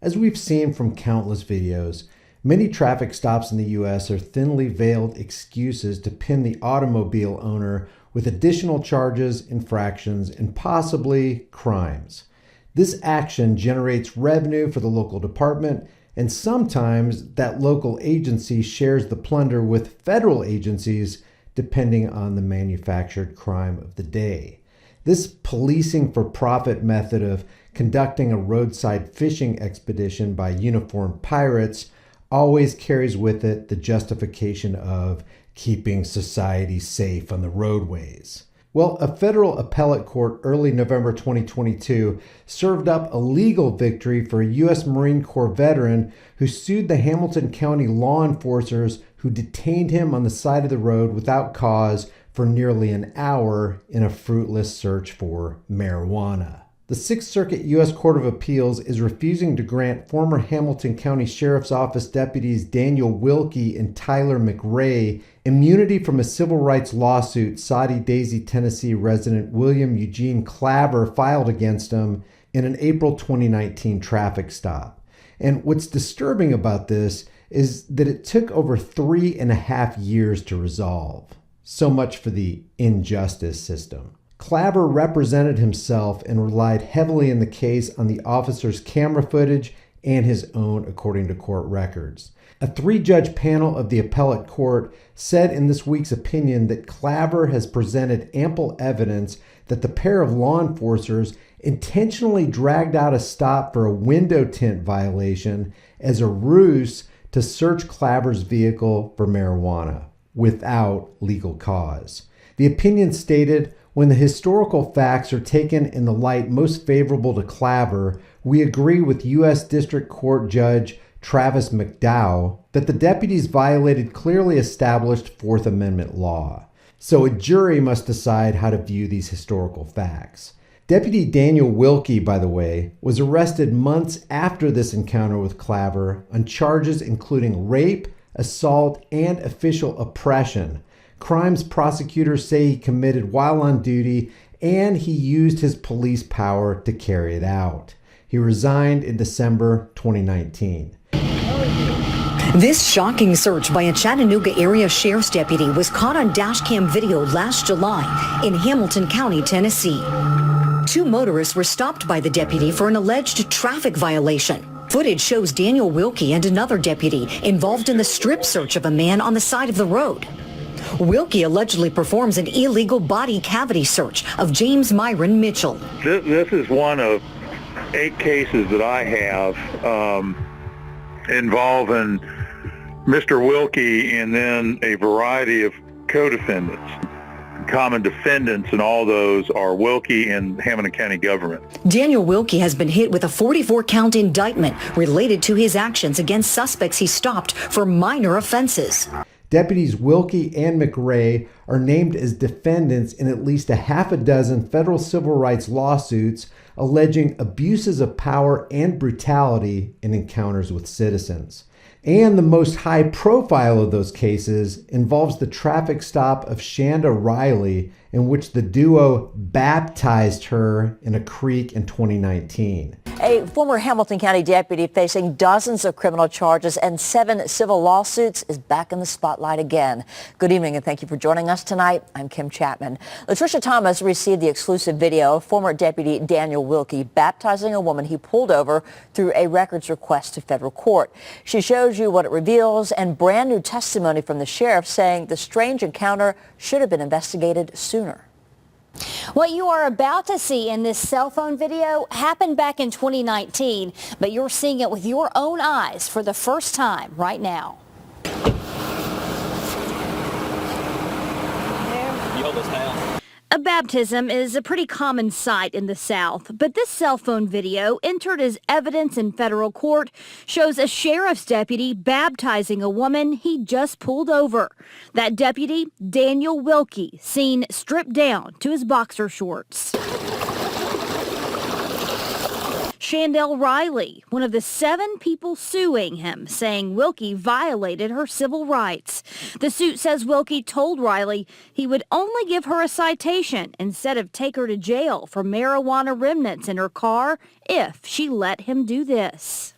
As we've seen from countless videos, many traffic stops in the U.S. are thinly veiled excuses to pin the automobile owner with additional charges, infractions, and possibly crimes. This action generates revenue for the local department, and sometimes that local agency shares the plunder with federal agencies depending on the manufactured crime of the day. This policing for profit method of conducting a roadside fishing expedition by uniformed pirates always carries with it the justification of keeping society safe on the roadways. Well, a federal appellate court early November 2022 served up a legal victory for a U.S. Marine Corps veteran who sued the Hamilton County law enforcers who detained him on the side of the road without cause for nearly an hour in a fruitless search for marijuana. The Sixth Circuit U.S. Court of Appeals is refusing to grant former Hamilton County Sheriff's Office deputies Daniel Wilkie and Tyler McRae immunity from a civil rights lawsuit Soddy Daisy, Tennessee resident William Eugene Claver filed against them in an April 2019 traffic stop. And what's disturbing about this is that it took over 3.5 years to resolve. So much for the injustice system. Claver represented himself and relied heavily in the case on the officer's camera footage and his own, according to court records. A 3-judge panel of the appellate court said in this week's opinion that Claver has presented ample evidence that the pair of law enforcers intentionally dragged out a stop for a window tint violation as a ruse to search Claver's vehicle for marijuana without legal cause. The opinion stated, when the historical facts are taken in the light most favorable to Claver, we agree with U.S. District Court Judge Travis McDowell that the deputies violated clearly established Fourth Amendment law. So a jury must decide how to view these historical facts. Deputy Daniel Wilkie, by the way, was arrested months after this encounter with Claver on charges including rape, assault, and official oppression, crimes prosecutors say he committed while on duty, and he used his police power to carry it out. He resigned in December 2019. This shocking search by a Chattanooga area sheriff's deputy was caught on dashcam video last July in Hamilton County, Tennessee. 2 motorists were stopped by the deputy for an alleged traffic violation. Footage shows Daniel Wilkie and another deputy involved in the strip search of a man on the side of the road. Wilkie allegedly performs an illegal body cavity search of James Myron Mitchell. This is one of 8 cases that I have involving Mr. Wilkie and then a variety of co-defendants. Common defendants, and all those are Wilkie and Hamilton County government. Daniel Wilkie has been hit with a 44-count indictment related to his actions against suspects he stopped for minor offenses. Deputies Wilkie and McRae are named as defendants in at least a half a dozen federal civil rights lawsuits alleging abuses of power and brutality in encounters with citizens. And the most high profile of those cases involves the traffic stop of Shanda Riley, in which the duo baptized her in a creek in 2019. A former Hamilton County deputy facing dozens of criminal charges and 7 civil lawsuits is back in the spotlight again. Good evening and thank you for joining us tonight. I'm Kim Chapman. Latricia Thomas received the exclusive video of former deputy Daniel Wilkie baptizing a woman he pulled over through a records request to federal court. She shows you what it reveals and brand new testimony from the sheriff saying the strange encounter should have been investigated sooner. What you are about to see in this cell phone video happened back in 2019, but you're seeing it with your own eyes for the first time right now. A baptism is a pretty common sight in the South, but this cell phone video, entered as evidence in federal court, shows a sheriff's deputy baptizing a woman he just pulled over. That deputy, Daniel Wilkie, seen stripped down to his boxer shorts. Shandell Riley, one of the 7 people suing him, saying Wilkie violated her civil rights. The suit says Wilkie told Riley he would only give her a citation instead of take her to jail for marijuana remnants in her car if she let him do this.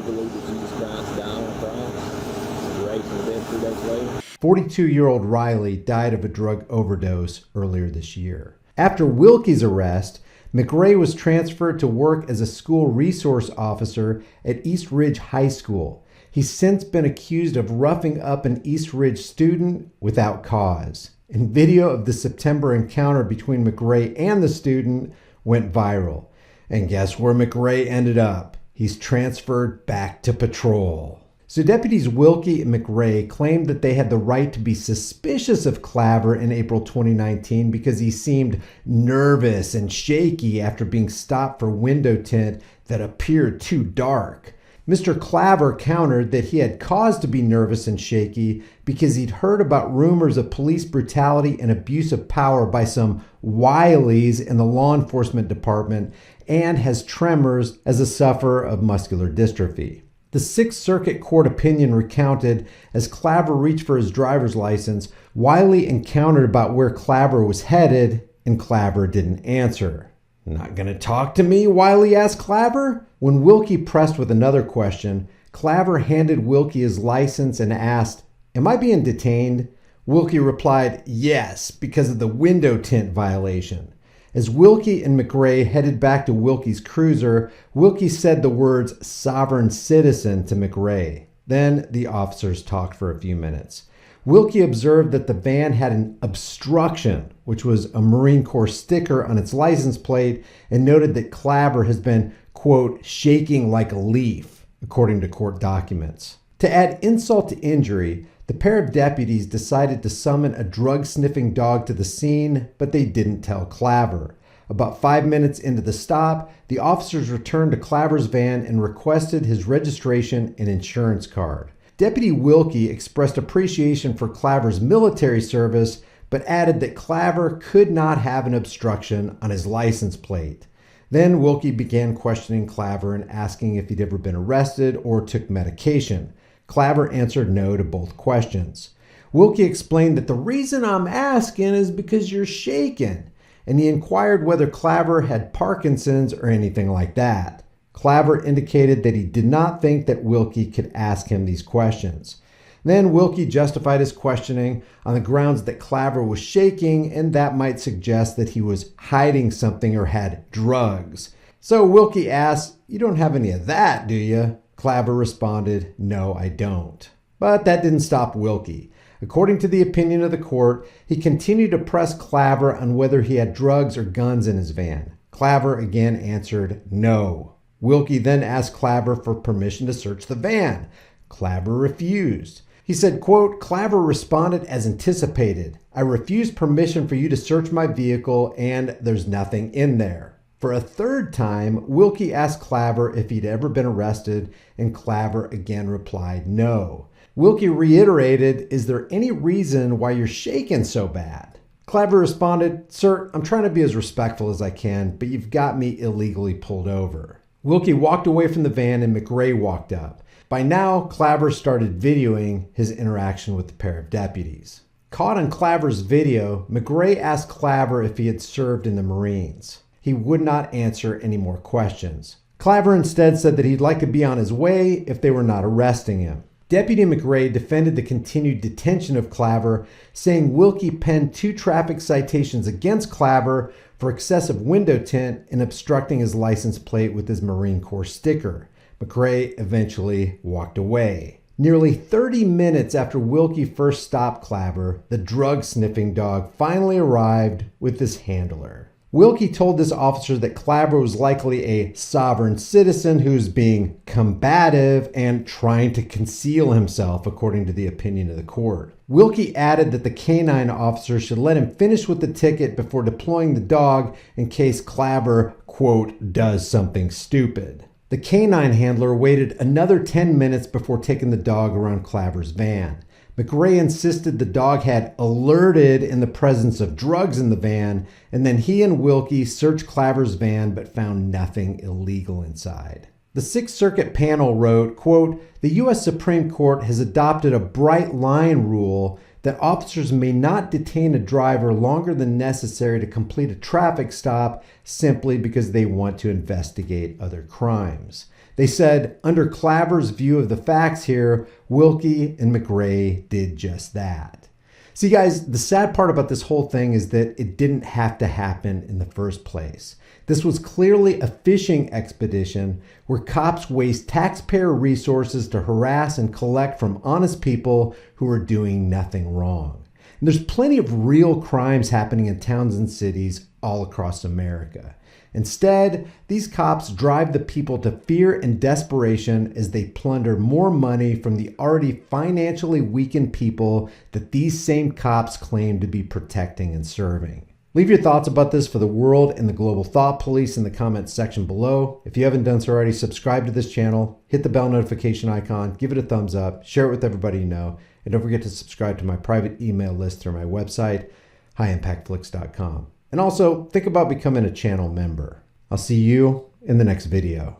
believe that Jesus Christ died on the cross, raised from the dead 3 days later. 42-year-old Riley died of a drug overdose earlier this year. After Wilkie's arrest, McRae was transferred to work as a school resource officer at East Ridge High School. He's since been accused of roughing up an East Ridge student without cause. And video of the September encounter between McRae and the student went viral. And guess where McRae ended up? He's transferred back to patrol. So deputies Wilkie and McRae claimed that they had the right to be suspicious of Claver in April 2019 because he seemed nervous and shaky after being stopped for window tint that appeared too dark. Mr. Claver countered that he had cause to be nervous and shaky because he'd heard about rumors of police brutality and abuse of power by some wilies in the law enforcement department and has tremors as a sufferer of muscular dystrophy. The Sixth Circuit Court opinion recounted as Claver reached for his driver's license, Wiley encountered about where Claver was headed, and Claver didn't answer. "Not gonna talk to me?" Wiley asked Claver. When Wilkie pressed with another question, Claver handed Wilkie his license and asked, "Am I being detained?" Wilkie replied, "Yes, because of the window tint violation." As Wilkie and McRae headed back to Wilkie's cruiser, Wilkie said the words "sovereign citizen" to McRae. Then the officers talked for a few minutes. Wilkie observed that the van had an obstruction, which was a Marine Corps sticker on its license plate, and noted that Claver has been, quote, shaking like a leaf, according to court documents. To add insult to injury, the pair of deputies decided to summon a drug-sniffing dog to the scene, but they didn't tell Claver. About 5 minutes into the stop, the officers returned to Claver's van and requested his registration and insurance card. Deputy Wilkie expressed appreciation for Claver's military service, but added that Claver could not have an obstruction on his license plate. Then Wilkie began questioning Claver and asking if he'd ever been arrested or took medication. Claver answered no to both questions. Wilkie explained that the reason I'm asking is because you're shaking, and he inquired whether Claver had Parkinson's or anything like that. Claver indicated that he did not think that Wilkie could ask him these questions. Then Wilkie justified his questioning on the grounds that Claver was shaking and that might suggest that he was hiding something or had drugs. So Wilkie asked, "You don't have any of that, do you?" Claver responded, "No, I don't." But that didn't stop Wilkie. According to the opinion of the court, he continued to press Claver on whether he had drugs or guns in his van. Claver again answered no. Wilkie then asked Claver for permission to search the van. Claver refused. He said, quote, "Claver responded as anticipated. I refuse permission for you to search my vehicle and there's nothing in there." For a third time, Wilkie asked Claver if he'd ever been arrested, and Claver again replied no. Wilkie reiterated, "Is there any reason why you're shaking so bad?" Claver responded, "Sir, I'm trying to be as respectful as I can, but you've got me illegally pulled over." Wilkie walked away from the van and McRae walked up. By now, Claver started videoing his interaction with the pair of deputies. Caught on Claver's video, McRae asked Claver if he had served in the Marines. He would not answer any more questions. Claver instead said that he'd like to be on his way if they were not arresting him. Deputy McRae defended the continued detention of Claver, saying Wilkie penned 2 traffic citations against Claver for excessive window tint and obstructing his license plate with his Marine Corps sticker. McRae eventually walked away. Nearly 30 minutes after Wilkie first stopped Claver, the drug-sniffing dog finally arrived with his handler. Wilkie told this officer that Claver was likely a sovereign citizen who's being combative and trying to conceal himself, according to the opinion of the court. Wilkie added that the canine officer should let him finish with the ticket before deploying the dog in case Claver, quote, does something stupid. The canine handler waited another 10 minutes before taking the dog around Claver's van. McRae insisted the dog had alerted in the presence of drugs in the van, and then he and Wilkie searched Claver's van but found nothing illegal inside. The Sixth Circuit panel wrote, quote, "The U.S. Supreme Court has adopted a bright line rule that officers may not detain a driver longer than necessary to complete a traffic stop simply because they want to investigate other crimes. They said, under Claver's view of the facts here, Wilkie and McRae did just that. See, guys, the sad part about this whole thing is that it didn't have to happen in the first place. This was clearly a fishing expedition where cops waste taxpayer resources to harass and collect from honest people who are doing nothing wrong. And there's plenty of real crimes happening in towns and cities all across America. Instead, these cops drive the people to fear and desperation as they plunder more money from the already financially weakened people that these same cops claim to be protecting and serving. Leave your thoughts about this for the world and the global thought police in the comments section below. If you haven't done so already, subscribe to this channel, hit the bell notification icon, give it a thumbs up, share it with everybody you know, and don't forget to subscribe to my private email list through my website, highimpactflix.com. And also, think about becoming a channel member. I'll see you in the next video.